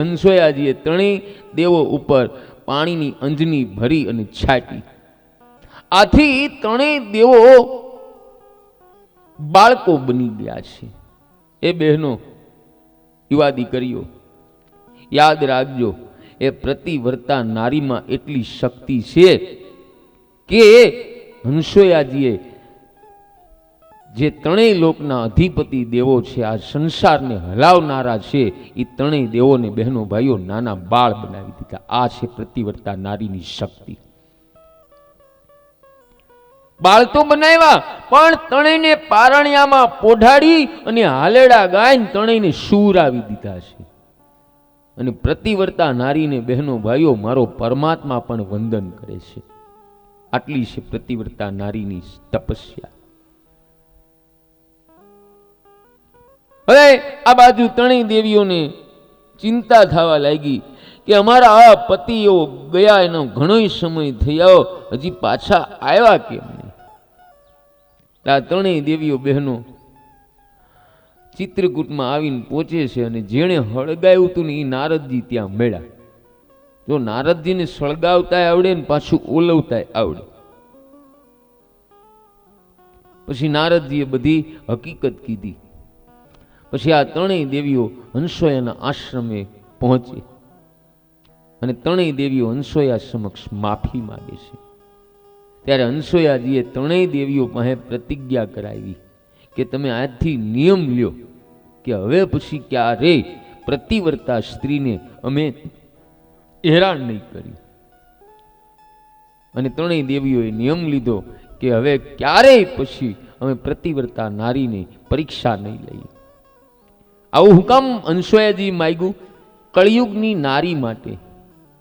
હંસોયાજીએ ત્રણેય દેવો ઉપર પાણીની અંજની ભરી અને છાંટી. આથી ત્રણેય દેવો બાળકો બની ગયા છે. એ બહેનો, યુવા દીકરીઓ, યાદ રાખજો, એ પ્રતિવર્તા નારીમાં એટલી શક્તિ છે કે હંસોયાજીએ જે ત્રણેય લોકના અધિપતિ દેવો છે, આ સંસારને હલાવનારા છે, એ ત્રણેય દેવોને બહેનો ભાઈઓ નાના બાળ બનાવી દીધા. આ છે પ્રતિવર્તા નારીની શક્તિ. બાળ તો બનાવ્યા, પણ ત્રણેયને પારણિયામાં પોઢાડી અને હાલેડા ગાઈને ત્રણેયને સુરાવી દીધા છે. અને પ્રતિવર્તા નારીને બહેનો ભાઈઓ મારો પરમાત્મા પણ વંદન કરે છે. આટલી છે પ્રતિવર્તા નારીની તપસ્યા. હવે આ બાજુ ત્રણેય દેવીઓને ચિંતા થવા લાગી કે અમારા આ પતિઓ ગયા એનો ઘણો સમય થયો, હજી પાછા આવ્યા કેમ નહીં. આ ત્રણેય દેવીઓ બહેનો ચિત્રકૂટમાં આવીને પહોંચે છે અને જેણે હળગાવ્યું હતું ને એ નારદજી ત્યાં મળ્યા. જો નારદજીને સળગાવતા આવડે ને પાછું ઓલવતા આવડે. પછી નારદજીએ બધી હકીકત કીધી. પછી આ ત્રણેય દેવીઓ હંસોયાના આશ્રમે પહોંચી અને ત્રણેય દેવીઓ હંસોયા સમક્ષ માફી માંગે છે. ત્યારે હંસોયાજીએ ત્રણેય દેવીઓ પાસે પ્રતિજ્ઞા કરાવી કે તમે આજથી નિયમ લ્યો કે હવે પછી ક્યારેય પ્રતિવર્તા સ્ત્રીને અમે હેરાન નહીં કરી. અને ત્રણેય દેવીઓએ નિયમ લીધો કે હવે ક્યારેય પછી અમે પ્રતિવર્તા નારીને પરીક્ષા નહીં લઈએ. આવું હુકમ હંસોયાજી માગ્યું કળિયુગની નારી માટે.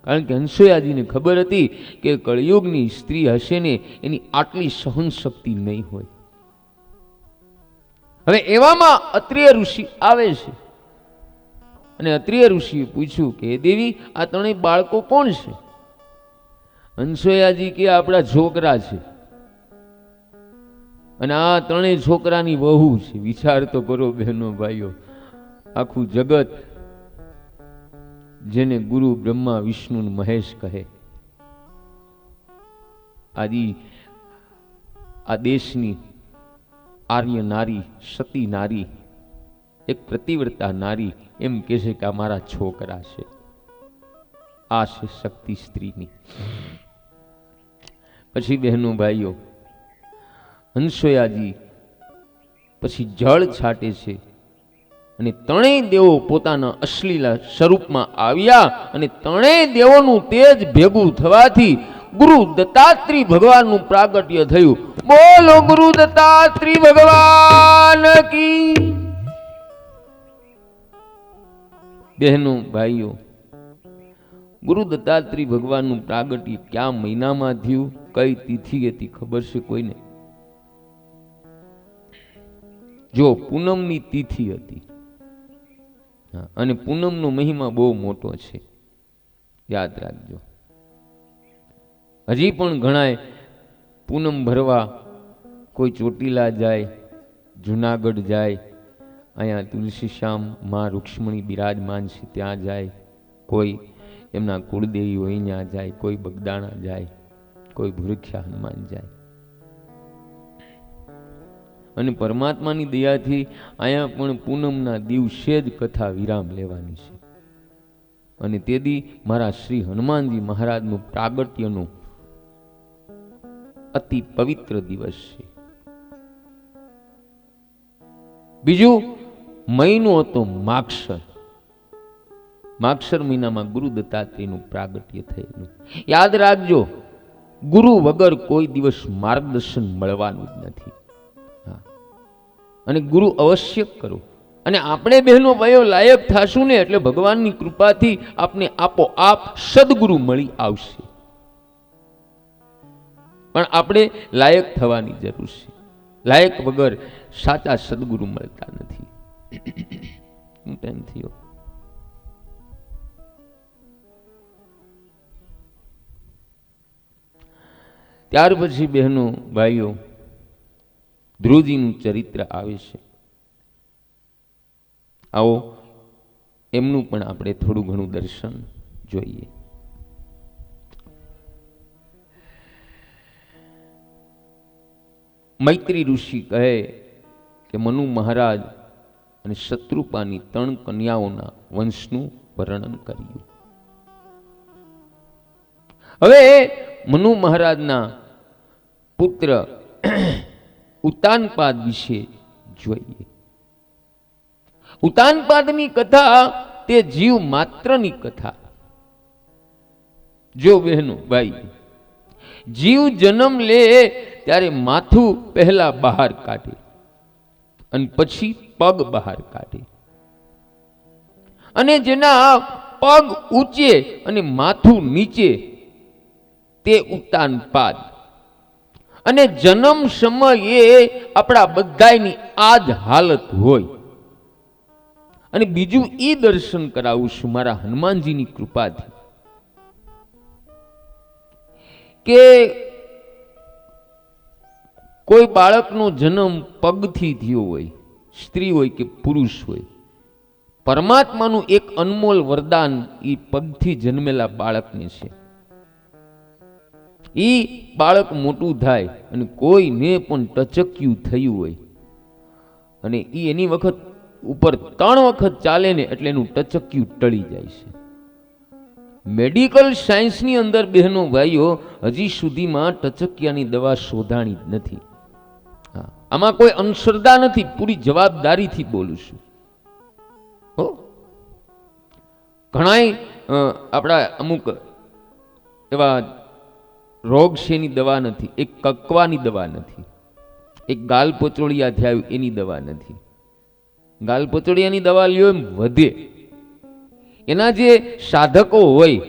કારણ કે હંસોયાજીને ખબર હતી કે કળિયુગની સ્ત્રી હશે ને એની આટલી સહન શક્તિ નહીં હોય. હવે એવામાં અત્રિય ઋષિ આવે છે અને અત્રિય ઋષિએ પૂછ્યું કે દેવી આ ત્રણેય બાળકો કોણ છે? હંસોયાજી કે આપણા છોકરા છે અને આ ત્રણેય છોકરાની વહુ છે. વિચાર તો કરો બહેનો ભાઈઓ, આખું જગત જેને ગુરુ બ્રહ્મા વિષ્ણુ મહેશ કહે, આદિ આ દેશની આર્ય નારી, સતી નારી, એક પ્રતિવર્તા નારી એમ કહે છે કે આ મારા છોકરા છે. આ છે શક્તિ સ્ત્રીની. પછી બહેનો ભાઈઓ હંસોયાજી પછી જળ છાટે છે અને ત્રણેય દેવો પોતાના અશ્લીલ સ્વરૂપમાં આવ્યા અને ત્રણેય દેવોનું તેજ ભેગું થવાથી ગુરુ દત્તાત્રેય ભગવાનનું પ્રાગટ્ય થયું. બોલો ગુરુ દત્તાત્રેય ભગવાન કી. બહેનો ભાઈઓ, ગુરુ દત્તાત્રેય ભગવાનનું પ્રાગટ્ય કયા મહિનામાં થયું, કઈ તિથિ હતી ખબર છે કોઈને? જો પૂનમની તિથિ હતી અને પૂનમનો મહિમા બહુ મોટો છે, યાદ રાખજો. હજી પણ ઘણાય પૂનમ ભરવા કોઈ ચોટીલા જાય, જુનાગઢ જાય, અહીંયા તુલસીશ્યામ માં રૂક્ષ્મણી બિરાજમાન છે ત્યાં જાય, કોઈ એમના કુળદેવી હોય ત્યાં જાય, કોઈ બગદાણા જાય, કોઈ ભૂરખ્યા હનુમાન જાય. અને પરમાત્માની દયાથી અહીંયા પણ પૂનમના દિવસે જ કથા વિરામ લેવાની છે. અને તેથી મારા શ્રી હનુમાનજી મહારાજનું પ્રાગટ્યનું અતિ પવિત્ર દિવસ છે. બીજું મહિનો હતો માગશર. માગશર મહિનામાં ગુરુ દત્તાત્રેયનું પ્રાગટ્ય થયેલું. યાદ રાખજો, ગુરુ વગર કોઈ દિવસ માર્ગદર્શન મળવાનું જ નથી. અને ગુરુ અવશ્ય કરો. અને આપણે બહેનો ભાઈઓ લાયક થાશું ને એટલે ભગવાનની કૃપાથી આપને આપોઆપ સદગુરુ મળી આવશે. પણ આપણે લાયક થવાની જરૂર છે. લાયક વગર સાચા સદગુરુ મળતા નથી. હું ટાઈમ થયો. ત્યાર પછી બહેનો ભાઈઓ ધ્રુવજીનું ચરિત્ર આવે છે. આવો એમનું પણ આપણે થોડું ઘણું દર્શન જોઈએ. મૈત્રી ઋષિ કહે કે મનુ મહારાજ અને શત્રુપાની 3 કન્યાઓના વંશનું વર્ણન કર્યું. હવે મનુ મહારાજના પુત્ર ઉતાનપાદ વિશે જોઈએ. ઉતાનપાદની કથા તે જીવ માત્રની કથા. જો બહેનો ભાઈ, જીવ જન્મ લે ત્યારે માથું પહેલા બહાર કાઢે અને પછી પગ બહાર કાઢે, અને જેના પગ ઊંચે અને માથું નીચે તે ઉતાનપાદ. અને જન્મ સમયે આપણા બધાની આ જ હાલત હોય. અને બીજું એ દર્શન કરાવું છું મારા હનુમાનજીની કૃપાથી કે કોઈ બાળકનો જન્મ પગથી થયો હોય, સ્ત્રી હોય કે પુરુષ હોય, પરમાત્માનું એક અનમોલ વરદાન એ પગથી જન્મેલા બાળકને છે. એ બાળક મોટું થાય અને કોઈને પણ ટચક્યું થયું હોય અને એની વખત ઉપર 3 વખત ચાલે ને એટલે એનું ટચક્યું ટળી જાય છે. મેડિકલ સાયન્સની અંદર બહેનો ભાઈઓ હજી સુધીમાં ટચકિયાની દવા શોધાણી જ નથી. આમાં કોઈ અંધશ્રદ્ધા નથી, પૂરી જવાબદારીથી બોલું છું. ઘણાય આપણા અમુક એવા રોગ છે એની દવા નથી. એક કકવાની દવા નથી, એક ગાલ પચોળિયા થયા એની દવા નથી. ગાલ પચોળિયાની દવા લ્યો એમ વધે. એના જે સાધકો હોય,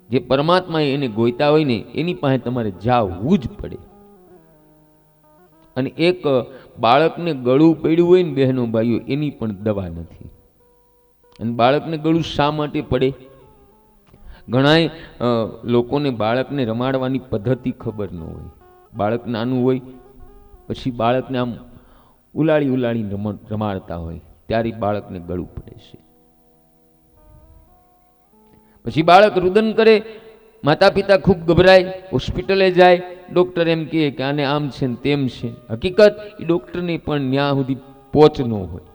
જે પરમાત્મા એને ગોઈતા હોય ને એની પાસે તમારે જાવું જ પડે. અને એક બાળકને ગળું પડ્યું હોય ને બહેનો ભાઈઓ એની પણ દવા નથી. અને બાળકને ગળું શા માટે પડે? ઘણાય લોકોને બાળકને રમાડવાની પદ્ધતિ ખબર ન હોય. બાળક નાનું હોય પછી બાળકને આમ ઉલાળી રમાડતા હોય ત્યારે બાળકને ગળું પડે છે. પછી બાળક રુદન કરે, માતા પિતા ખૂબ ગભરાય, હોસ્પિટલે જાય, ડોક્ટર એમ કહે કે આને આમ છે ને તેમ છે. હકીકત એ ડોક્ટરની પણ ન્યા સુધી પહોંચ ન હોય.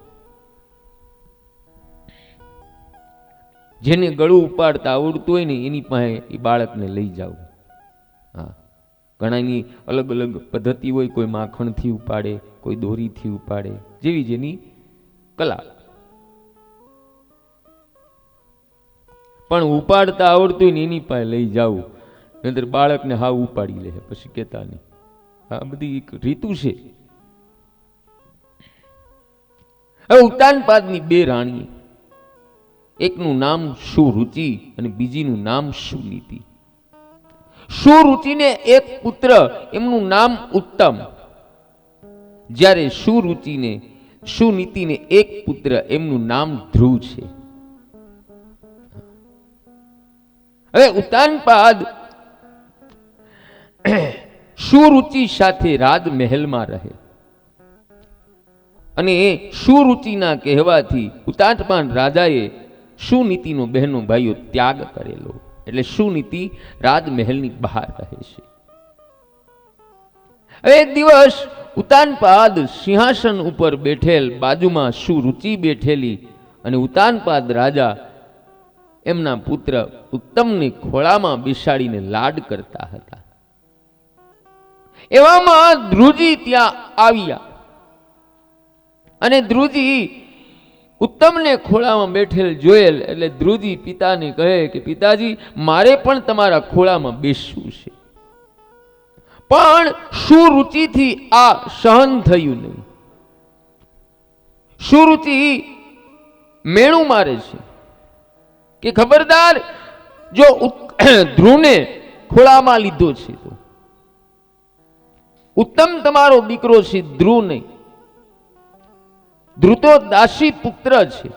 જેને ગળું ઉપાડતા આવડતું હોય ને એની પાસે એ બાળકને લઈ જાવ. હા, ઘણાની અલગ અલગ પદ્ધતિ હોય. કોઈ માખણથી ઉપાડે, કોઈ દોરીથી ઉપાડે, જેવી જેની કલા. પણ ઉપાડતા આવડતું હોય ને એની પાસે લઈ જાવું, નહીતર બાળકને હાવ ઉપાડી લે પછી કહેતા નહીં. આ બધી એક રીતુ છે. હવે ઉતાનપાદની 2 રાણી, એકનું નામ સુરુચિ અને બીજીનું નામ સુનીતિ. સુરુચિને એક પુત્ર, એમનું નામ ઉત્તમ. જ્યારે સુનીતિને એક પુત્ર, એમનું નામ ધ્રુવ છે. હવે ઉતાનપાદ સુરુચિ સાથે રાજમહેલમાં રહે અને સુરુચિના કહેવાથી ઉતાનપાદ રાજાએ સુનીતિનો બહેનો ભાઈઓ ત્યાગ કરેલો. એટલે સુનીતિ રાજમહેલની બહાર રહે છે. એક દિવસ ઉતાનપાદ સિંહાસન ઉપર બેઠેલ, બાજુમાં સુરુચિ બેઠેલી અને ઉતાનપાદ રાજા એમના પુત્ર ઉત્તમને ખોળામાં બેસાડીને લાડ કરતા હતા. એવામાં ધ્રુજી ત્યાં આવ્યા અને ધ્રુજી ઉત્તમને ખોળામાં બેઠેલ જોયેલ એટલે ધ્રુજી પિતાને કહે કે પિતાજી, મારે પણ તમારા ખોળામાં બેસવું છે. પણ સુરુચિથી આ સહન થયું નહીં. સુરુચિ મેણું મારે છે કે ખબરદાર, જો ધ્રુવને ખોળામાં લીધો છે તો ઉત્તમ તમારો દીકરો છે, ધ્રુવ નહીં. ધ્રુવ તો દાસી પુત્ર છે.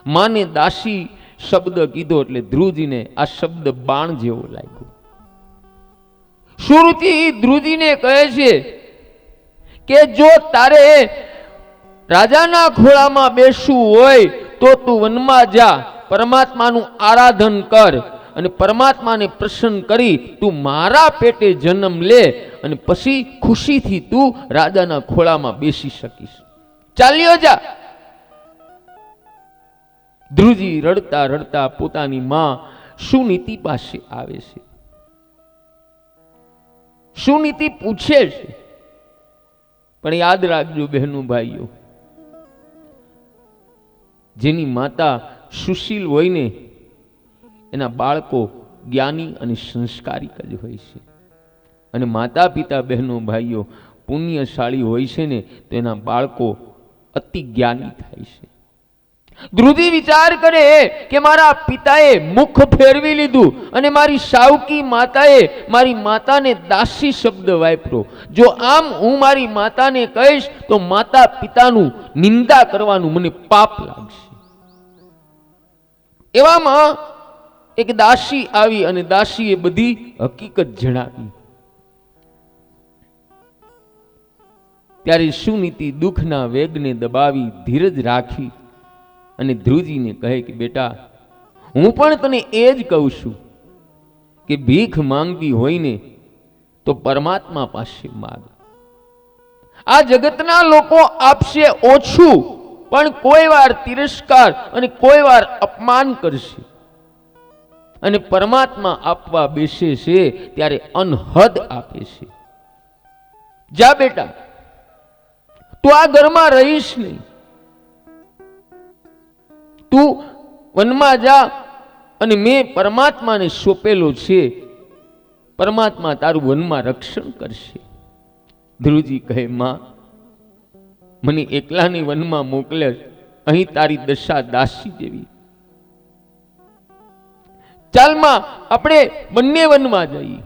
માને દાસી શબ્દ કીધો એટલે ધ્રુવજીને આ શબ્દ બાણ જેવો લાગ્યો. સુરુચિ ધ્રુવજીને કહે છે કે જો તારે રાજાના ખોળામાં બેસવું હોય તો તું વનમાં જા, પરમાત્માનું આરાધન કર અને પરમાત્માને પ્રસન્ન કરી તું મારા પેટે જન્મ લે અને પછી ખુશીથી તું રાજાના ખોળામાં બેસી શકીશ. ચાલ્યો જા. ધ્રુવજી રડતા રડતા પોતાની માં સુનીતિ પાસે આવે છે. સુનીતિ પૂછે છે, પણ યાદ રાખજો બહેનો ભાઈઓ, જેની માતા સુશીલ હોય ને એના બાળકો જ્ઞાની અને સંસ્કારિક જ હોય છે. અને માતા પિતા બહેનો ભાઈઓ પુણ્યશાળી હોય છે ને તો એના બાળકો અતિ જ્ઞાની થાય છે. ધ્રુવજી વિચાર કરે કે મારા પિતાએ મુખ ફેરવી લીધું અને મારી સાવકી માતાએ મારી માતાને દાસી શબ્દ વાપર્યો. જો આમ હું મારી માતાને કહીશ તો માતા પિતાનું નિંદા કરવાનું મને પાપ લાગશે. એવામાં એક દાસી આવી અને દાસીએ બધી હકીકત જણાવી. ત્યારે સુનીતિ દુઃખના વેગને દબાવી ધીરજ રાખી અને ધ્રુવજીને કહે કે બેટા, હું પણ તને એ જ કહું છું કે ભીખ માંગવી હોય ને તો પરમાત્મા પાસે માંગ. આ જગતના લોકો આપશે ઓછું, પણ કોઈ વાર તિરસ્કાર અને કોઈ વાર અપમાન કરશે. અને પરમાત્મા આપવા બેસે છે ત્યારે અનહદ આપે છે. જા બેટા, તું આ ઘરમાં રહીશ નહીં, તું વનમાં જા અને મેં પરમાત્માને સોંપેલો છે, પરમાત્મા તારું વનમાં રક્ષણ કરશે. ધ્રુવજી કહે, માં મને એકલાની વનમાં મોકલે, અહીં તારી દશા દાસી જેવી. ચાલમાં આપણે બંને વનમાં જઈએ.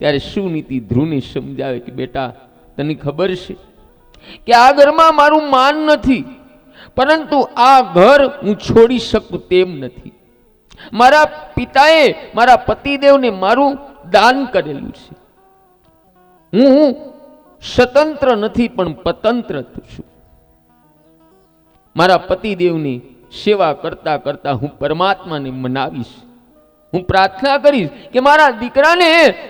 ત્યારે સુનીતિ ધ્રુવને સમજાવે કે બેટા, તને ખબર છે કે આ ઘરમાં મારું માન નથી, પરંતુ આ ઘર હું છોડી શકું તેમ નથી. મારા પિતાએ મારા પતિદેવને મારું દાન કરેલું છે. હું સ્વતંત્ર નથી પણ પતંત્ર છું. મારા પતિદેવની સેવા કરતા કરતા હું પરમાત્માને મનાવીશ. હું પ્રાર્થના કરીશ કે મારા દીકરાને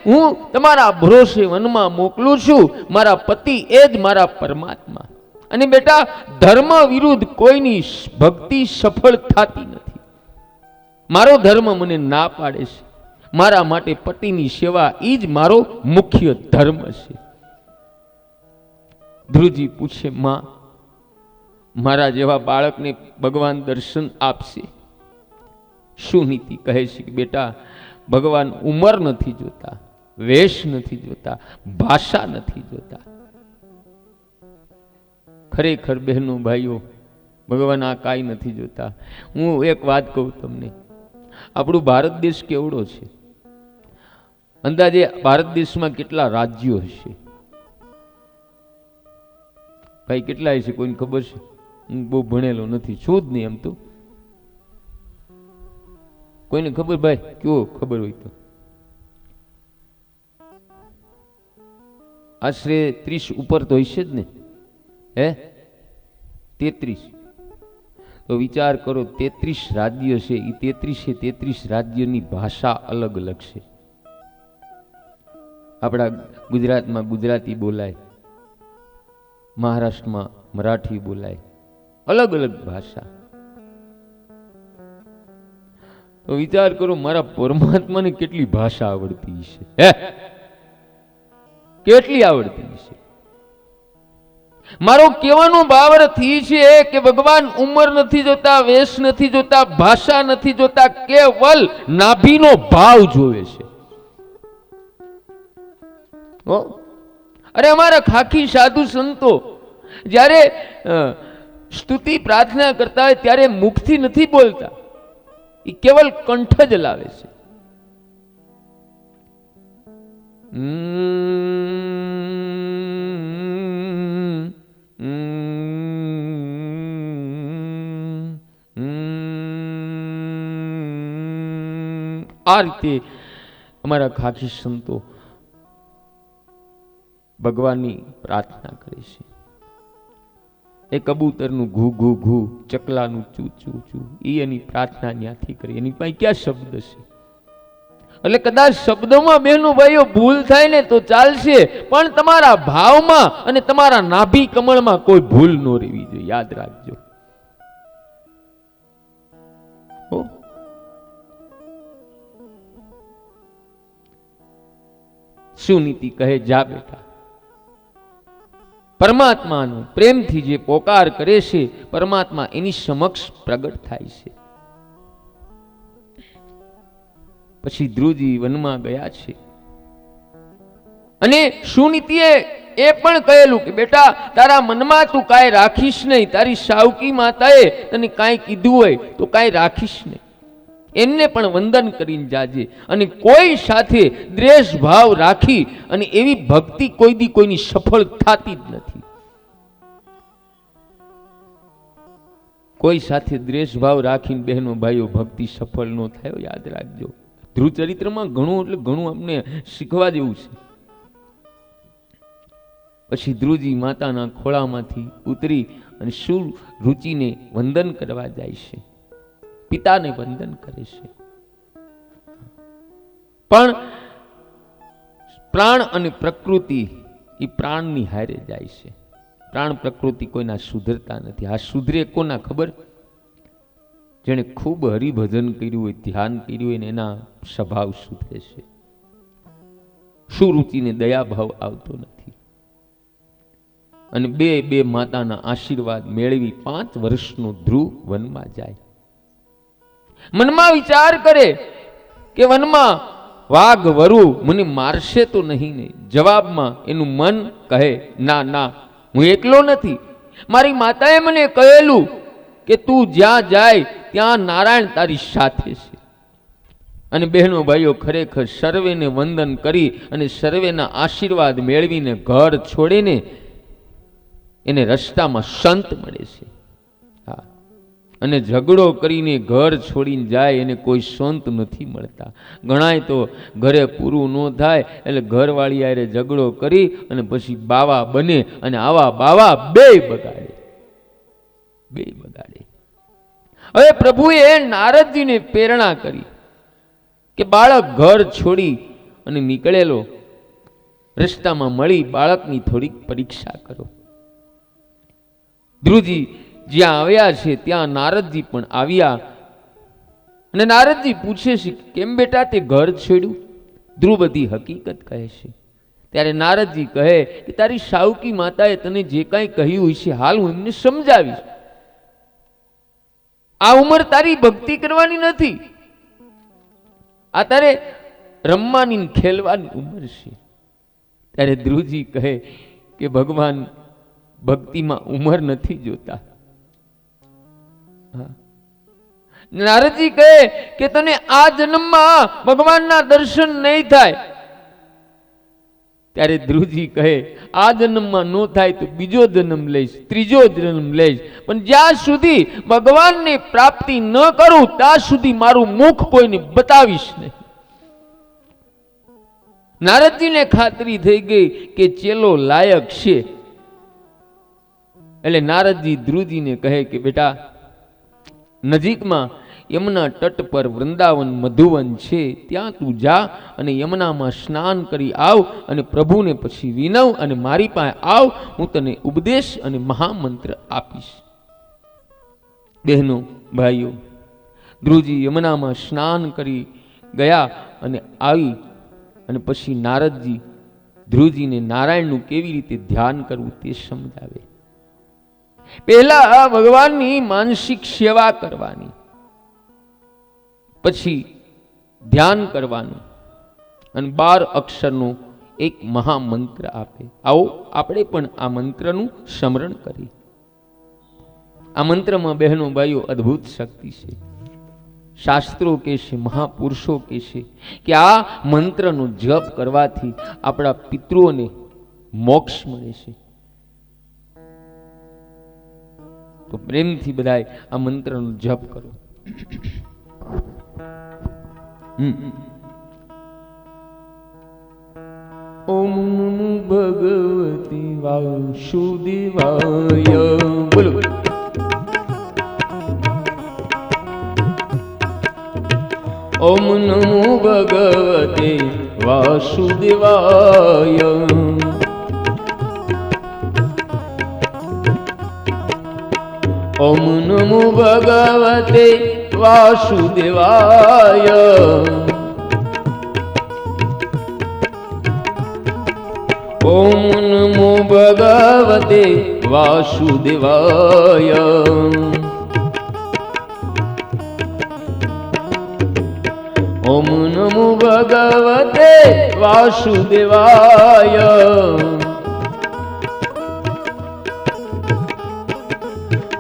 હું તમારા ભરોસે વનમાં મોકલું છું. મારા પતિ એ જ મારા પરમાત્મા. અને બેટા, ધર્મ વિરુદ્ધ કોઈની ભક્તિ સફળ થતી નથી. મારો ધર્મ મને ના પાડે છે. મારા માટે પતિની સેવા એ જ મારો મુખ્ય ધર્મ છે. ધ્રુવજી પૂછે, માં મારા જેવા બાળકને ભગવાન દર્શન આપશે? સુનીતિ કહે છે કે બેટા, ભગવાન ઉંમર નથી જોતા, વેશ નથી જોતા, ભાષા નથી જોતા. ખરેખર બહેનો ભાઈઓ, ભગવાન આ કાંઈ નથી જોતા. હું એક વાત કહું તમને, આપણું ભારત દેશ કેવડો છે? અંદાજે ભારત દેશમાં કેટલા રાજ્યો હશે? ભાઈ કેટલા હશે? કોઈને ખબર છે? હું બહુ ભણેલો નથી, છું જ નહીં એમ તો. કોઈને ખબર? ભાઈ કયો ખબર હોય તો. આશરે 30 ઉપર તો હશે જ ને? હે 33? તો વિચાર કરો, 33 રાજ્ય છે. એ 33 રાજ્યની ભાષા અલગ અલગ છે. આપણા ગુજરાતમાં ગુજરાતી બોલાય, મહારાષ્ટ્રમાં મરાઠી બોલાય, અલગ અલગ ભાષા. તો વિચાર કરો, મારા પરમાત્માને કેટલી ભાષા આવડતી છે? હે, કેટલી આવડતી છે? મારો કહેવાનો ભાવાર્થ એ છે કે ભગવાન ઉંમર નથી જોતા, વેશ નથી જોતા, ભાષા નથી જોતા, કેવલ નાભીનો ભાવ જોવે છે. અરે અમારા ખાખી સાધુ સંતો જ્યારે સ્તુતિ પ્રાર્થના કરતા હોય ત્યારે મુખથી નથી બોલતા, એ કેવલ કંઠ જ લાવે છે. આ રીતે અમારા ખાખી સંતો ભગવાનની પ્રાર્થના કરે છે. એ કબૂતરનું ઘૂ ઘૂ ઘૂ, ચકલાનું ચૂ ચૂ ચૂ, એ એની પ્રાર્થના ત્યાંથી કરી. એની પાસે ક્યાં શબ્દ છે? એટલે કદાચ શબ્દોમાં બહેનો ભાઈઓ ભૂલ થાય ને તો ચાલશે, પણ તમારા ભાવમાં અને તમારા નાભી કમળમાં કોઈ ભૂલ ન રહેવી જોઈએ. યાદ રાખજો. શું નીતિ કહે? જા બેટા, પરમાત્માનો પ્રેમથી જે પોકાર કરે છે, પરમાત્મા એની સમક્ષ પ્રગટ થાય છે. પછી ધ્રુવજી વનમાં ગયા છે અને સુનીતિએ એ પણ કહેલું કે બેટા, તારા મનમાં તું કાંઈ રાખીશ નહીં. તારી સાવકી માતાએ તને કાંઈ કીધું હોય તો કાંઈ રાખીશ નહીં. એમને પણ વંદન કરીને જાજે અને કોઈ સાથે દ્વેષ ભાવ રાખી અને એવી ભક્તિ કોઈ દી કોઈની સફળ થતી જ નથી. કોઈ સાથે દ્વેષ ભાવ રાખીને બહેનો ભાઈઓ ભક્તિ સફળ ન થાય. યાદ રાખજો. ધ્રુવ ચરિત્રમાં ઘણું એટલે ઘણું અમને શીખવા જેવું છે. પછી ધ્રુવજી માતાના ખોળામાંથી ઉતરી અને સુરુચિને વંદન કરવા જાય છે, પિતાને વંદન કરે છે. પણ પ્રાણ અને પ્રકૃતિ એ પ્રાણની હારે જાય છે. પ્રાણ પ્રકૃતિ કોઈના સુધરતા નથી. આ સુધરે કોના ખબર? જેણે ખૂબ હરિભજન કર્યું હોય, ધ્યાન કર્યું હોય ને એના સ્વભાવ સુધરે છે. સુરુચિને દયાભાવ આવતો નથી. અને બે માતાના આશીર્વાદ મેળવી 5 વર્ષનો ધ્રુવ વનમાં જાય. મનમાં વિચાર કરે કે વનમાં વાઘ વરુ મને મારશે તો નહીં ને? જવાબમાં એનું મન કહે, ના ના, હું એકલો નથી. મારી માતાએ મને કહેલું કે તું જ્યાં જાય ત્યાં નારાયણ તારી સાથે છે. અને બહેનો ભાઈઓ, ખરેખર સર્વેને વંદન કરી અને સર્વેના આશીર્વાદ મેળવીને ઘર છોડીને એને રસ્તામાં સંત મળે છે. હા, અને ઝઘડો કરીને ઘર છોડીને જાય એને કોઈ સંત નથી મળતા. ઘણાય તો ઘરે પૂરું ન થાય એટલે ઘરવાળી આરે ઝઘડો કરી અને પછી બાવા બને અને આવા બાવા બે બગાડે. હવે પ્રભુએ નારદજીને પ્રેરણા કરી કે બાળક ઘર છોડી અને નીકળેલો, રસ્તામાં મળી બાળકની થોડીક પરીક્ષા કરો. ધ્રુવજી જ્યાં આવ્યા છે ત્યાં નારદજી પણ આવ્યા અને નારદજી પૂછે છે, કેમ બેટા તે ઘર છોડ્યું? ધ્રુવ બધી હકીકત કહે છે. ત્યારે નારદજી કહે કે તારી સાવકી માતાએ તને જે કાંઈ કહ્યું છે હાલ હું એમને સમજાવીશ. આ ઉંમર તારી ભક્તિ કરવાની નથી, આ તારે રમવાની ખેલવાની ઉંમર છે. ત્યારે ધ્રુવજી કહે કે ભગવાન ભક્તિમાં ઉંમર નથી જોતા. નારદજી કહે કે તને આ જન્મમાં ભગવાનના દર્શન નહીં થાય. ત્યારે ધ્રુવજી કહે આ જન્મમાં ન થાય તો બીજો જન્મ લઈશ, ત્રીજો જન્મ લઈશ, પણ જ્યાં સુધી ભગવાનની પ્રાપ્તિ ન કરું ત્યાં સુધી મારું મુખ કોઈને બતાવીશ નહીં. નારદજીને ખાતરી થઈ ગઈ કે ચેલો લાયક છે. એટલે નારદજી ધ્રુવજીને કહે કે બેટા, નજીકમાં યમુના તટ પર વૃંદાવન મધુવન છે, ત્યાં તું જા અને યમુનામાં સ્નાન કરી આવ અને પ્રભુને પછી વિનવ અને મારી પાસે આવ, હું તને ઉપદેશ અને મહામંત્ર આપીશ. બહેનો ભાઈઓ, ધ્રુવજી યમુનામાં સ્નાન કરી ગયા અને આવી અને પછી નારદજી ધ્રુવજીને નારાયણનું કેવી રીતે ધ્યાન કરવું તે સમજાવે. પહેલા ભગવાનની માનસિક સેવા કરવાની, પછી ધ્યાન કરવાનું અને 12 અક્ષરનો એક મહામંત્ર આપે. આવો આપણે પણ આ મંત્રનું સ્મરણ કરીએ. આ મંત્રમાં બહેનો ભાઈઓ અદ્ભુત શક્તિ છે. શાસ્ત્રો કહે છે, મહાપુરુષો કહે છે કે આ મંત્રનો જપ કરવાથી આપણા પિતૃઓને મોક્ષ મળે છે. તો પ્રેમથી બધાય આ મંત્રનો જપ કરો. ઓમ ભગવતી વાસુદેવાય બોલો. ઓમ નમો ભગવતે વાસુદેવાય. ઓમ નમો ભગવતે વાસુદેવાય. ઓમ નમો ભગવતે વાસુદેવાય. ઓમ નમો ભગવતે વાસુદેવાય.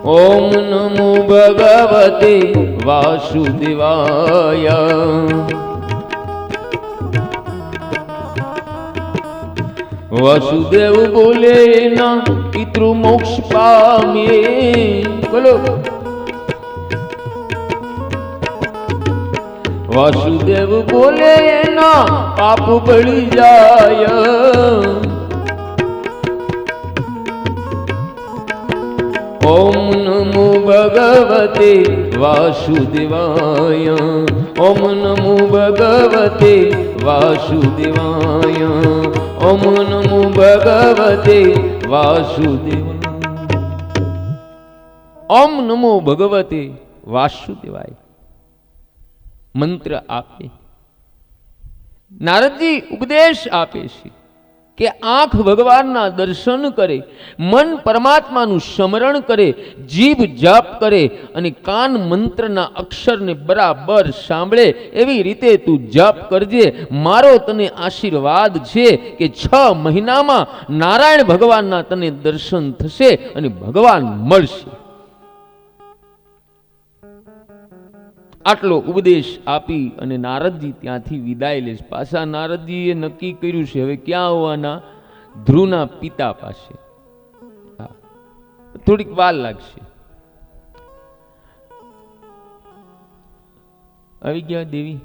ઓમ નમો ભગવતે વાસુદેવાય. વાસુદેવ બોલે ના પિતૃ મોક્ષ પામે. બોલો. વાસુદેવ બોલે ના પાપ બળી જાય. ઓમ નમો ભગવતે વાસુદેવાય. ઓમ નમો ભગવતે વાસુદેવાય. ઓમ નમો ભગવતે વાસુદેવાય. ઓમ નમો ભગવતે વાસુદેવાય મંત્ર આપે. નારદજી ઉપદેશ આપે છે કે આંખ ભગવાનના દર્શન કરે, મન પરમાત્માનું સ્મરણ કરે, જીભ જાપ કરે અને કાન મંત્રના અક્ષરને બરાબર સાંભળે. એવી રીતે તું જાપ કરજે. મારો તને આશીર્વાદ છે કે 6 મહિનામાં નારાયણ ભગવાનના તને દર્શન થશે અને ભગવાન મળશે. આટલો ઉપદેશ આપી અને નારદજી ત્યાંથી વિદાય લે. પાછા નારદજીએ નક્કી કર્યું છે હવે ક્યાં આવવાના? ધ્રુવના પિતા પાસે. થોડીક વાર લાગશે. આવી ગયા દેવી?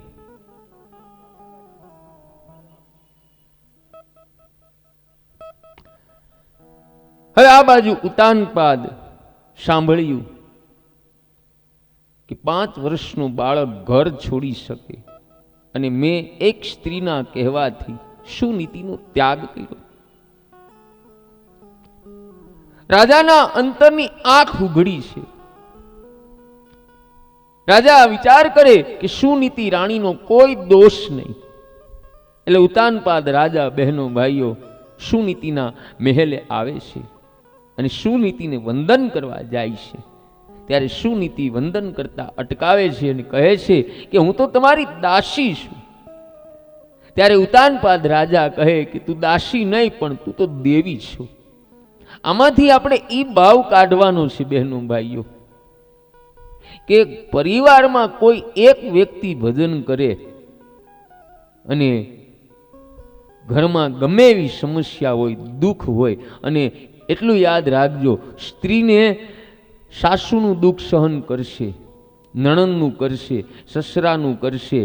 હવે આ બાજુ ઉતાનપાદ સાંભળ્યું કે 5 વર્ષનું બાળક ઘર છોડી શકે અને મેં એક સ્ત્રીના કહેવાથી સુનીતિનો ત્યાગ કર્યો. રાજાના અંતરની આંખ ઉઘડી છે. રાજા વિચાર કરે કે સુનીતિ રાણીનો કોઈ દોષ નહીં. એટલે ઉતાનપાદ રાજા બહેનો ભાઈઓ સુનીતિના મહેલે આવે છે અને સુનીતિને વંદન કરવા જાય છે. ત્યારે સુનીતિ વંદન કરતા અટકાવે છે અને કહે છે કે હું તો તમારી દાસી છું. ત્યારે ઉતાનપાદ રાજા કહે કે તું દાસી નહીં પણ તું તો દેવી છો. આમાંથી આપણે ઈ ભાવ કાઢવાનો છે બહેનો ભાઈઓ કે પરિવારમાં કોઈ એક વ્યક્તિ ભજન કરે અને ઘરમાં ગમે એવી સમસ્યા હોય, દુઃખ હોય, અને એટલું યાદ રાખજો, સ્ત્રીને સાસુનું દુઃખ સહન કરશે, નણંદનું કરશે, સસરાનું કરશે,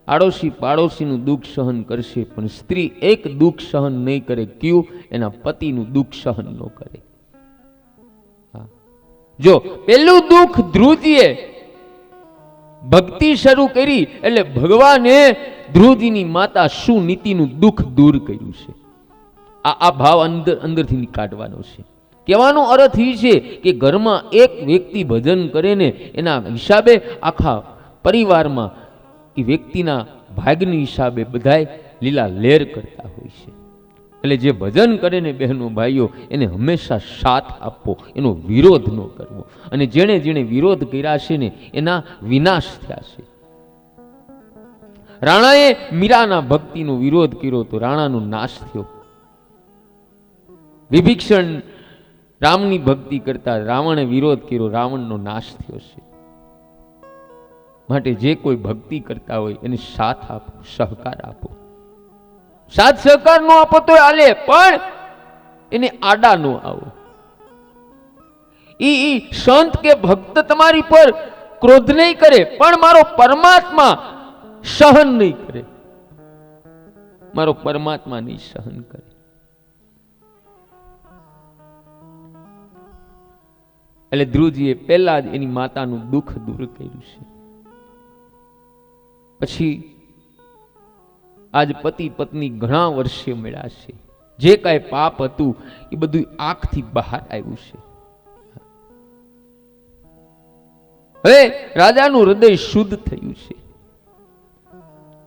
આડોશી પાડોશીનું દુઃખ સહન કરશે, પણ સ્ત્રી એક દુઃખ સહન નહીં કરે. ક્યું? એના પતિનું દુઃખ સહન ન કરે. જો પેલું દુઃખ ધ્રુવજીએ ભક્તિ શરૂ કરી એટલે ભગવાને ધ્રુવજીની માતા સુનીતિનું દુઃખ દૂર કર્યું છે. આ ભાવ અંદરથી કાઢવાનો છે. કહેવાનો અર્થ એ છે કે ઘરમાં એક વ્યક્તિ ભજન કરે ને એના હિસાબે આખા પરિવારમાં એ વ્યક્તિના ભાગની હિસાબે બધાય લીલા લેર કરતા હોય છે. એટલે જે ભજન કરે ને બહેનો ભાઈઓ એને હંમેશા સાથ આપવો, એનો વિરોધ ન કરવો. અને જેણે જેણે વિરોધ કર્યા છે ને એના વિનાશ થયા છે. રાણાએ મીરાના ભક્તિનો વિરોધ કર્યો તો રાણાનો નાશ થયો. વિભીષણ રામની ભક્તિ કરતા રાવણે વિરોધ કર્યો, રાવણનો નાશ થયો છે. માટે જે કોઈ ભક્તિ કરતા હોય એને સાથ આપો, સહકાર આપો. સાથ સહકાર નો આપો તો હાલે, પણ એને આડા નો આવો. ઈ સંત કે ભક્ત તમારી પર ક્રોધ નહીં કરે, પણ મારો પરમાત્મા સહન નહીં કરે. મારો પરમાત્મા નહીં સહન કરે. એટલે ધ્રુવજીએ પહેલા જ એની માતાનું દુઃખ દૂર કર્યું છે. પછી આજ પતિ પત્ની ઘણા વર્ષે મળ્યા છે. જે કાંઈ પાપ હતું એ બધું આંખથી બહાર આવ્યું છે. હવે રાજાનું હૃદય શુદ્ધ થયું છે,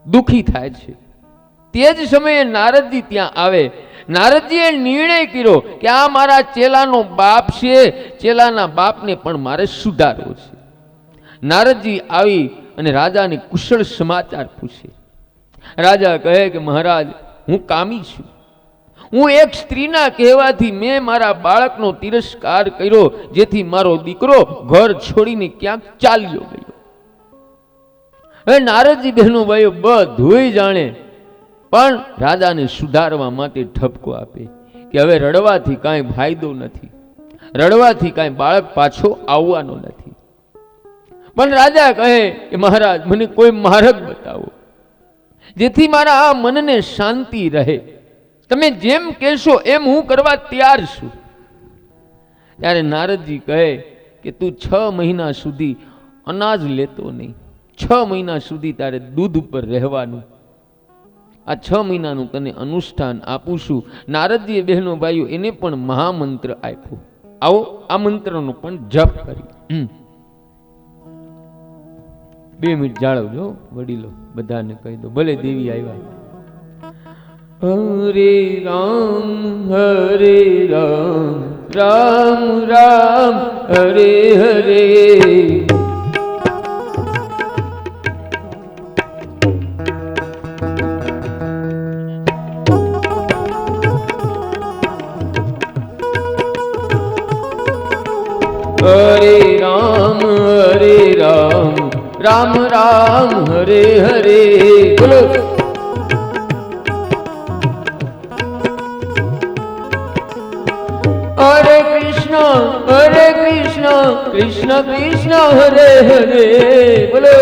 દુખી થાય છે. તે જ સમયે નારદજી ત્યાં આવે. નારદજીએ નિર્ણય કર્યો કે આ મારા ચેલાનો બાપ છે, ચેલાના બાપને પણ મારે સુધારવો છે. નારદજી આવી અને રાજાને કુશળ સમાચાર પૂછે. રાજા કહે કે મહારાજ, હું કામી છું. હું એક સ્ત્રીના કહેવાથી મેં મારા બાળકનો તિરસ્કાર કર્યો, જેથી મારો દીકરો ઘર છોડીને ક્યાંક ચાલ્યો ગયો. હવે નારદજી બહેનો ભાઈઓ બધુંય જાણે, પણ રાજાને સુધારવા માટે ઠપકો આપે કે હવે રડવાથી કાંઈ ફાયદો નથી, રડવાથી કાંઈ બાળક પાછો આવવાનો નથી. પણ રાજા કહે કે મહારાજ, મને કોઈ માર્ગ બતાવો જેથી મારા આ મનને શાંતિ રહે. તમે જેમ કહેશો એમ હું કરવા તૈયાર છું. ત્યારે નારદજી કહે કે તું 6 મહિના સુધી અનાજ લેતો નહીં, 6 મહિના સુધી તારે દૂધ ઉપર રહેવાનું. આ 6 મહિનાનું તને અનુષ્ઠાન આપું છું. નારદજીએ બહેનો ભાઈઓ એને પણ મહામંત્ર આપ્યો. આવો આ મંત્રનો પણ જપ કરી. 2 મિનિટ જાળવજો વડીલો, બધાને કહી દો. ભલે દેવી આવ્યા. હરે રામ રામ રામ હરે હરે. હરે રામ રામ રામ હરે હરે. બોલો. હરે કૃષ્ણ કૃષ્ણ કૃષ્ણ હરે હરે. બોલો.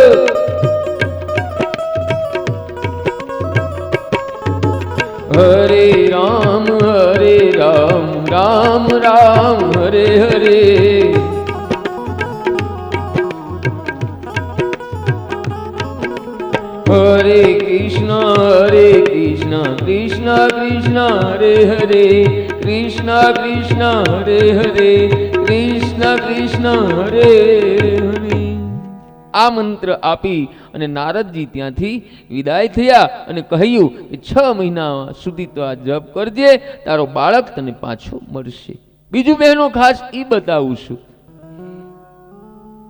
હરે રામ રામ રામ હરે હરે. હરે કૃષ્ણ કૃષ્ણ કૃષ્ણ હરે હરે. કૃષ્ણ કૃષ્ણ હરે હરે. કૃષ્ણ કૃષ્ણ હરે હરે. આ મંત્ર આપી અને નારદજી ત્યાંથી વિદાય થયા અને કહ્યું કે 6 મહિના સુધી તો આ જપ કરજે, તારો બાળક તને પાછો મળશે. બીજું બહેનો ખાસ એ બતાવું છું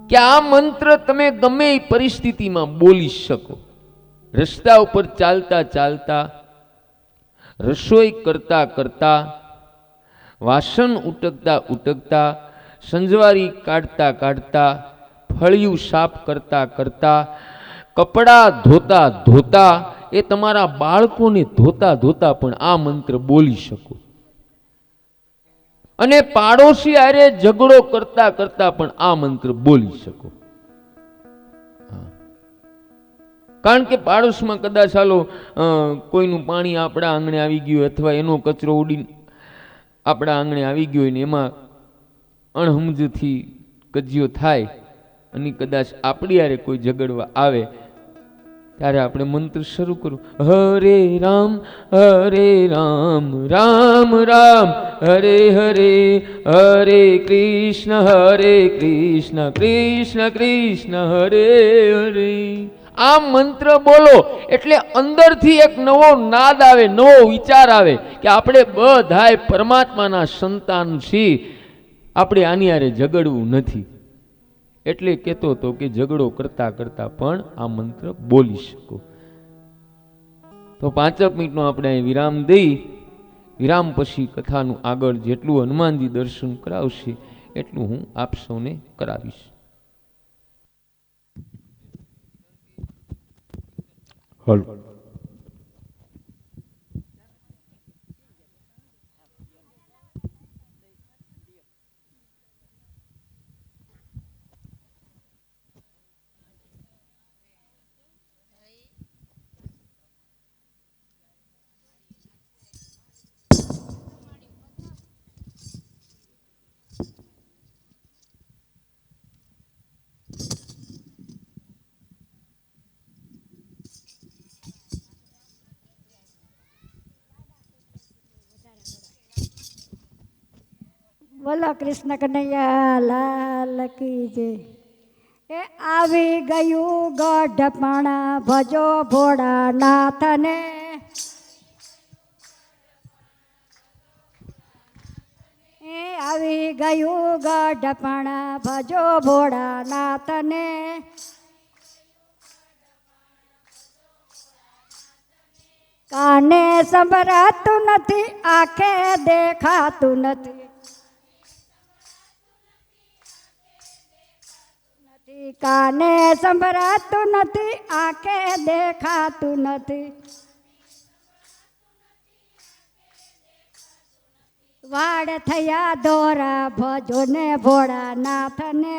કે આ મંત્ર તમે ગમે એ પરિસ્થિતિમાં બોલી શકો. રસ્તા ઉપર ચાલતા ચાલતા, રસોઈ કરતા કરતા, વાસણ ઉટકતા ઉટકતા, સંજવારી કાઢતા કાઢતા, ફળિયું સાફ કરતા કરતા, કપડાં ધોતા ધોતા, એ તમારા બાળકોને ધોતા ધોતા પણ આ મંત્ર બોલી શકો. અને પાડોશી હારે ઝઘડો કરતા કરતા પણ આ મંત્ર બોલી શકો. કારણ કે પાડોશમાં કદાચ ચાલો કોઈનું પાણી આપણા આંગણે આવી ગયું, અથવા એનો કચરો ઉડીને આપણા આંગણે આવી ગયો ને એમાં અણહમજથી કજિયો થાય અને કદાચ આપણી હારે કોઈ ઝઘડવા આવે, ત્યારે આપણે મંત્ર શરૂ કરું. હરે રામ રામ રામ હરે હરે. હરે કૃષ્ણ કૃષ્ણ કૃષ્ણ હરે હરે. આ મંત્ર બોલો એટલે અંદરથી એક નવો નાદ આવે, નવો વિચાર આવે કે આપણે બધાય પરમાત્માના સંતાન છીએ, આપણે આની હારે ઝઘડવું નથી. એટલે કહેતો હતો કે ઝઘડો કરતા કરતા પણ આ મંત્ર બોલી શકો. તો 5 મિનિટનો આપણે વિરામ દઈ, વિરામ પછી કથાનું આગળ જેટલું હનુમાનજી દર્શન કરાવશે એટલું હું આપ સૌને કરાવીશ. હલો. બોલો કૃષ્ણ કનૈયા લાલ કી જય. એ આવી ગયું ગઢપણ ભજો ભોળાનાથને. એ આવી ગયું ગઢપણ ભજો ભોળાનાથને. કાને સંભળાતું નથી, આંખે દેખાતું નથી. કાને સંભળાતું નથી, આંખે દેખાતું નથી. વાડ થયા દોરા ભજો ને ભોળાનાથને.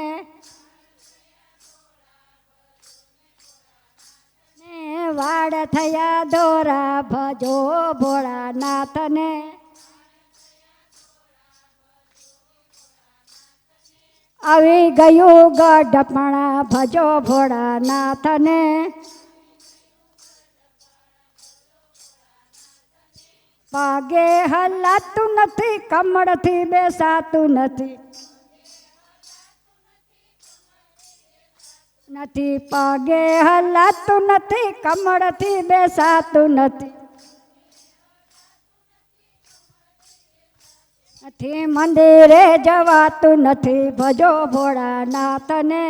વાડ થયા દોરા ભજો ભોળાનાથને. આવી ગયું ગઢપણ ભજો ભોળાનાથને. પગે હલાતું નથી, કમળથી બેસાતું નથી. પગે હલાતું નથી, કમળથી બેસાતું નથી. મંદિરે જવાતું નથી, ભજો ભોળાનાથને.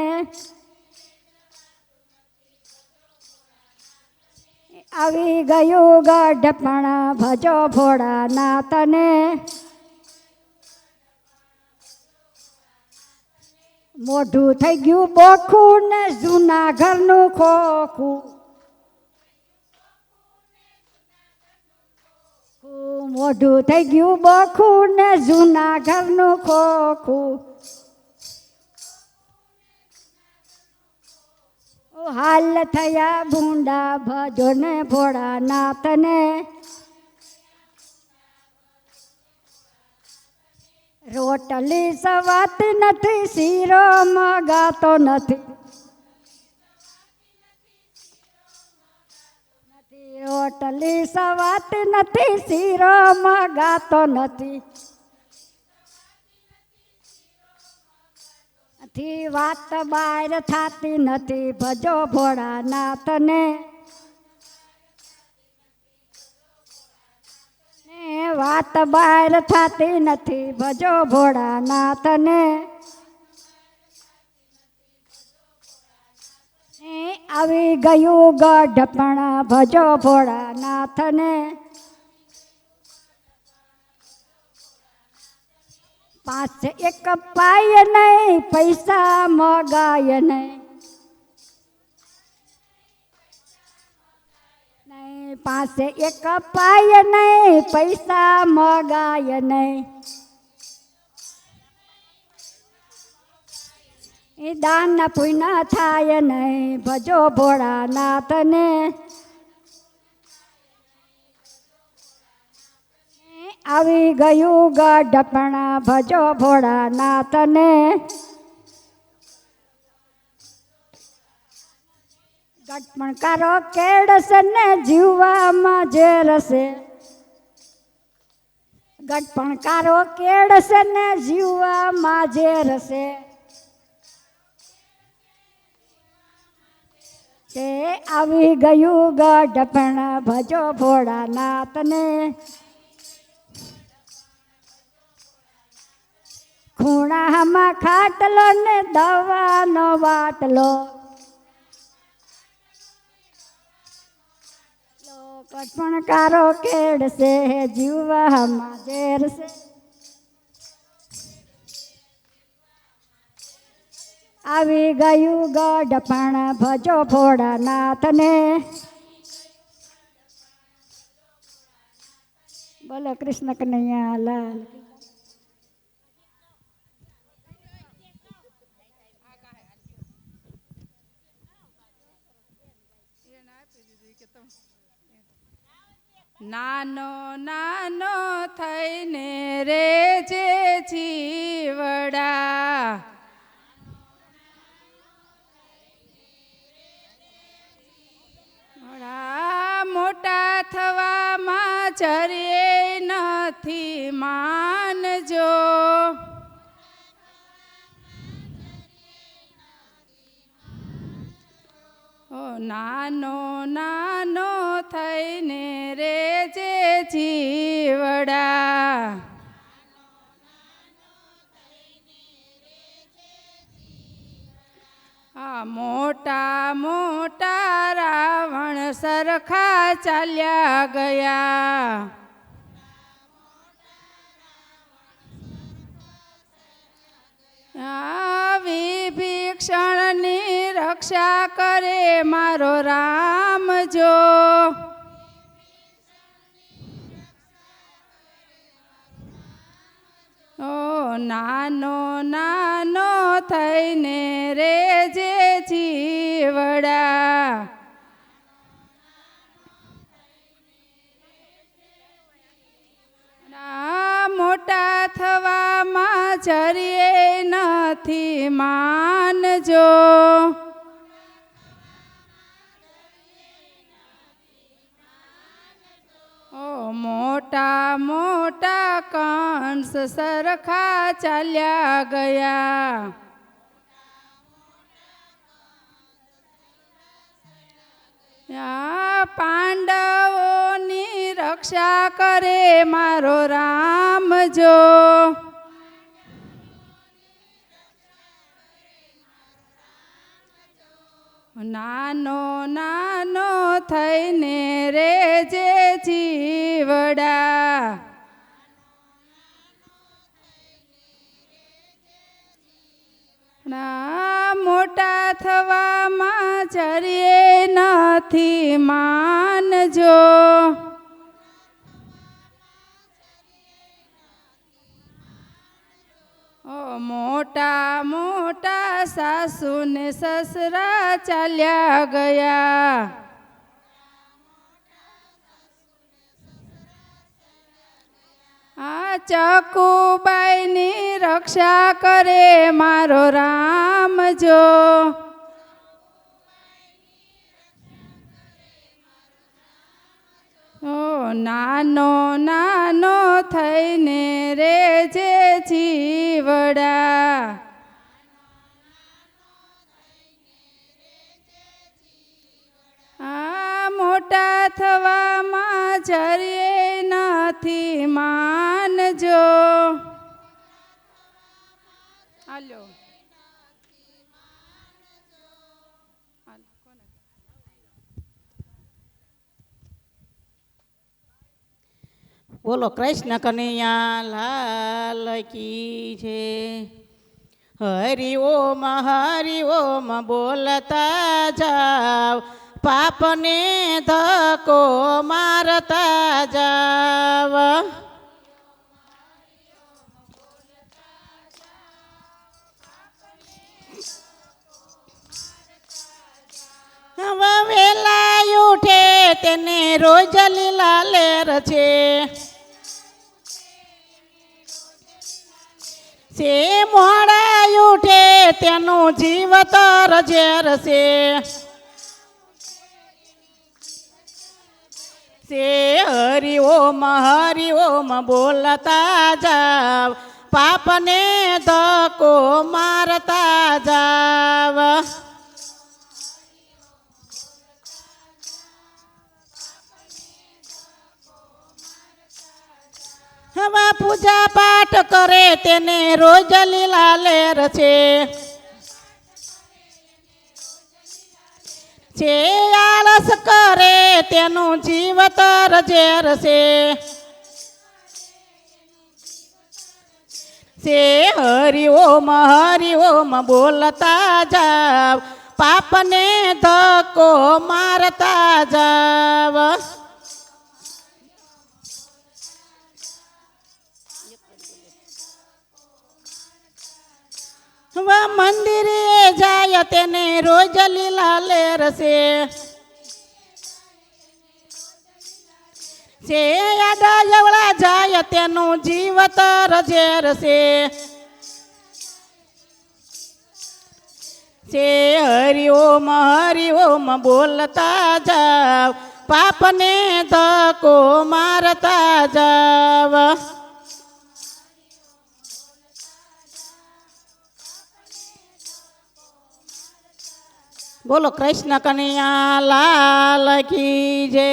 આવી ગયું ગઢપણ ભજો ભોળાનાથને. મોઢું થઈ ગયું બોખું ને જૂના ઘરનું ખોખું. મોઢું થઈ ગયું બોખું ને જૂના ઘરનું ખોખું. હાલ થયા ભૂંડા ભજો ને ભોળાનાથને. રોટલી સવાતી નથી, શીરો મગાતો નથી. રોટલી સવાતી નથી, શીરો મગાતો નથી. વાત બહાર થાતી નથી, ભજો ભોળાનાથને. વાત બહાર થાતી નથી, ભજો ભોળાનાથને. આવી ગયું ગઢપણ ભજો ભોળાનાથને. પાસે એક પાય નહીં, પૈસા મગાય નહીં. પાસે એક પાય નહીં, પૈસા મગાય નહીં. દાન પુણ્ય થાય નહીં, ભજો ભોળાનાથને. આવી ગયું ગઢપણ ભજો ભોળાનાથને. ગઢપણ કારો કેળશે ને જીવવામાં ઝેરશે. ગઢપણ કારો કેળશે ને જીવવામાં ઝેરશે. તે આવી ગયું ગઢપણ ભજો ભોળાનાથને. ખૂણામાં ખાટલો ને દવાનો વાટલો. ગઢપણ કારો કેળશે, જીવવામાં ઝેરશે. આવી ગયું ગઢપણ ભજો ભોળાનાથને. બોલો કૃષ્ણ કનૈયા લાલ. નાનો નાનો થઈને રે જે જીવડા. મોટા થવામાં જરે નથી માનજો. નાનો નાનો થઈને રેજે જીવડા મોટા મોટા રાવણ સરખા ચાલ્યા ગયા વિભીષણની રક્ષા કરે મારો રામ જો નાનો નાનો થઈને રેજે જીવડા મોટા થવામાં જરીએ નથી માનજો મોટા મોટા કંસ સરખા ચાલ્યા ગયા પાંડવોની રક્ષા કરે મારો રામ જો નાનો નાનો થઈને રેજે જીવડા મોટા થવામાં જરીએ નથી માનજો મોટા મોટા સાસુ ને સસરા ચાલ્યા ગયા ચકુબાઈની રક્ષા કરે મારો રામ જો નાનો નાનો થઈને રેજે જીવડા મોટા થવામાં જરીએ નથી માનજો હાલો બોલો કૃષ્ણ કનૈયા લાલ કી છે હરિ ઓમ બોલતા જાવ પાપને ધક્કો મારતા જાવ વેલા ઉઠે તેને રોજ લીલા લેર છે મોડા ઉઠે તેનું જીવતર ઝેર છે હરિ ઓમ બોલતા જાવ પાપને ધક્કો મારતા જાવ હવા પૂજા પાઠ કરે તેને રોજ લીલા લેર છે આળસ કરે તેનું જીવતર ઝેર છે હરિ ઓમ બોલતા જાવ પાપને ધક્કો મારતા જાવ મંદિરે જાય તેને રોજ લીલા લેર છે આડા જવડા જાય તેનું જીવતર ઝેર છે હરિ ઓમ બોલતા જાવ પાપને ધક્કો મારતા જાવ બોલો કૃષ્ણ કનૈયા લાલ કી જય.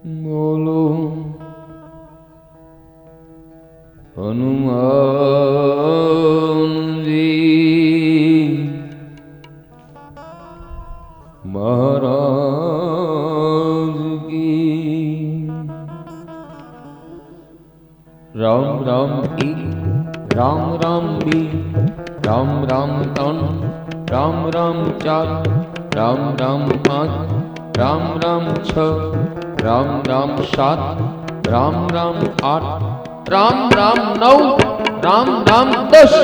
બોલો હનુમાનજી મહારાજ કી રામ રામ એક રામ રામ બે રામ રામ ત્રણ રામ રામ ચાર રામ રામ પાંચ રામ રામ છ રામ રામ સાત રામ રામ આઠ રામ રામ નવ રામ રામ 10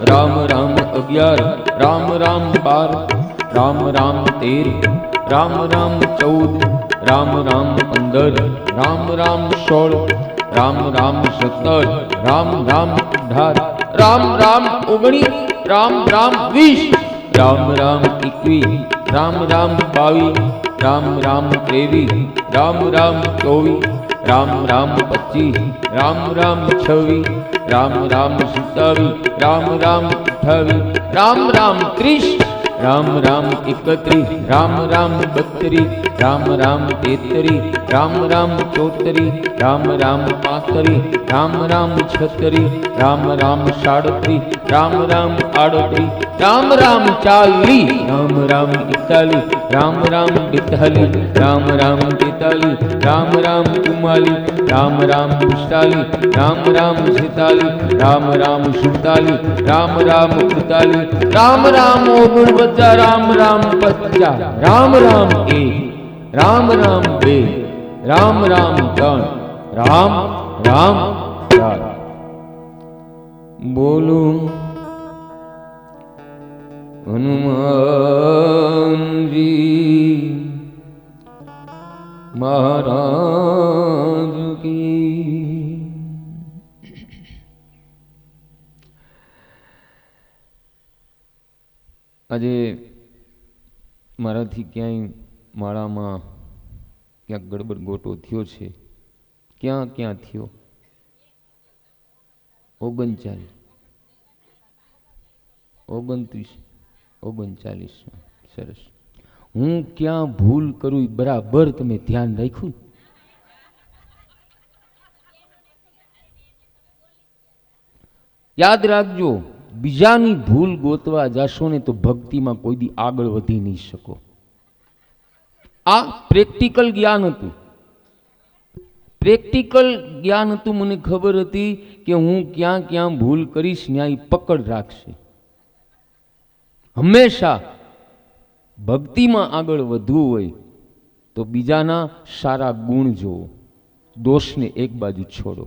રામ રામ 11 રામ રામ 12 રામ રામ 13, રામ રામ 14, રામ રામ 15, રામ રામ 16, રામ રામ 17, રામ રામ 18, રામ રામ 19, રામ રામ 20, રામ રામ 21, રામ રામ 22, રામ રામ 23, રામ રામ 24, રામ રામ 25, રામ રામ 26, રામ રામ 27, રામ રામ 28, રામ રામ 30, રામ રામ 31, રામ રામ 32, રામ રામ 33, રામ રામ 34, રામ રામ 35, રામ રામ 36, રામ રામ 37, રામ રામ 38, રામ રામ 40, રામ રામ 41, રામ રામ 42, રામ રામ 43, રામ રામ 44, રામ રામ 45, રામ રામ 46, રામ રામ 47, રામ રામ 48, રામ રામ 49, રામ રામ 50, રામ રામ 1, રામ રામ 2, રામ રામ 3, રામ રામ 4. બોલો હનુમાનજી મહારાજ કી. આજે મારાથી ક્યાંય માળામાં ક્યાંક ગડબડ ગોટો થયો છે. ક્યાં થયો? 39, 39, સરસ. હું ક્યાં ભૂલ કરું બરાબર તમે ધ્યાન રાખ્યું? યાદ રાખજો, બીજાની ભૂલ ગોતવા જાશો ને તો ભક્તિમાં કોઈ દી આગળ વધી નહીં શકો. આ પ્રેક્ટિકલ જ્ઞાન હતું. પ્રેક્ટિકલ જ્ઞાન હતું. મને ખબર હતી કે હું ક્યાં ભૂલ કરીશ ત્યાં એ પકડ રાખશે. હંમેશા ભક્તિમાં આગળ વધવું હોય તો બીજાના સારા ગુણ જોવો, દોષને એક બાજુ છોડો.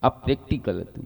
આ પ્રેક્ટિકલ હતું.